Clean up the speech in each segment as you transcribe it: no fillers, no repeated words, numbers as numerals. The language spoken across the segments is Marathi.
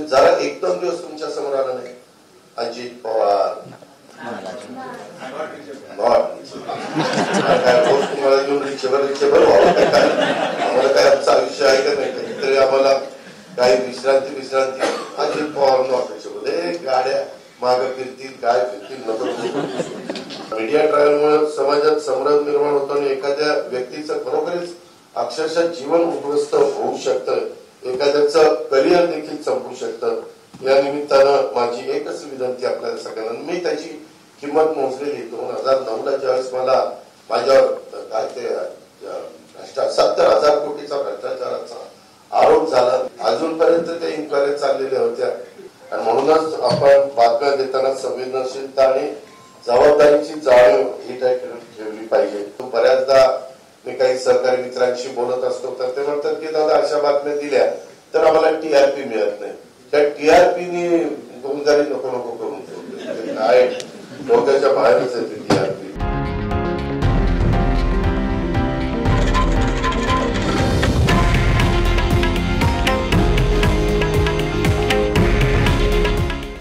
जरा एक दोन दिवस तुमच्या समोर आला नाही. अजित पवार काय रोज तुम्हाला घेऊन रिचेबल व्हावं काय? आम्हाला काय आमचं आयुष्य आहे का नाही? कधीतरी आम्हाला काही विश्रांती अजित पवार नॉट रिचेबल. हे गाड्या माग फिरतील काय फिरतील नको. मीडिया ट्रायलमुळे समाजात संभ्रम निर्माण होतो आणि एखाद्या व्यक्तीचं खरोखरच अक्षरशः जीवन उद्ध्वस्त होऊ शकतं, एखाद्याचं करिअर देखील संपू शकतं. या निमित्तानं माझी एकच विनंती आपल्याला सगळ्यांना, मी त्याची किंमत मोजलेली 2009ला ज्यावेळेस मला माझ्यावर काय ते 70,000 कोटीचा भ्रष्टाचाराचा आरोप झाला. अजूनपर्यंत त्या इन्क्वायरी चाललेल्या होत्या आणि म्हणूनच आपण बातम्या देताना संवेदनशीलता आणि जबाबदारीची जाणीव ही ठेवली पाहिजे. बऱ्याचदा मी काही सहकारी मित्रांशी बोलत असतो तर ते म्हणतात की दादा अशा बातम्या दिल्या तर आम्हाला टीआरपी मिळत नाही. त्या टीआरपीनी गुंजारी नको करून ठेवली. काय डोक्याच्या बाहेरच आहे टीआरपी.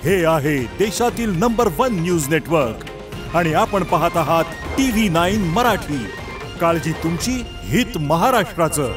हे आहे देशातील नंबर 1 न्यूज नेटवर्क आणि आपण पाहत आहात TV9 मराठी. काळजी तुमची, हित महाराष्ट्राचं.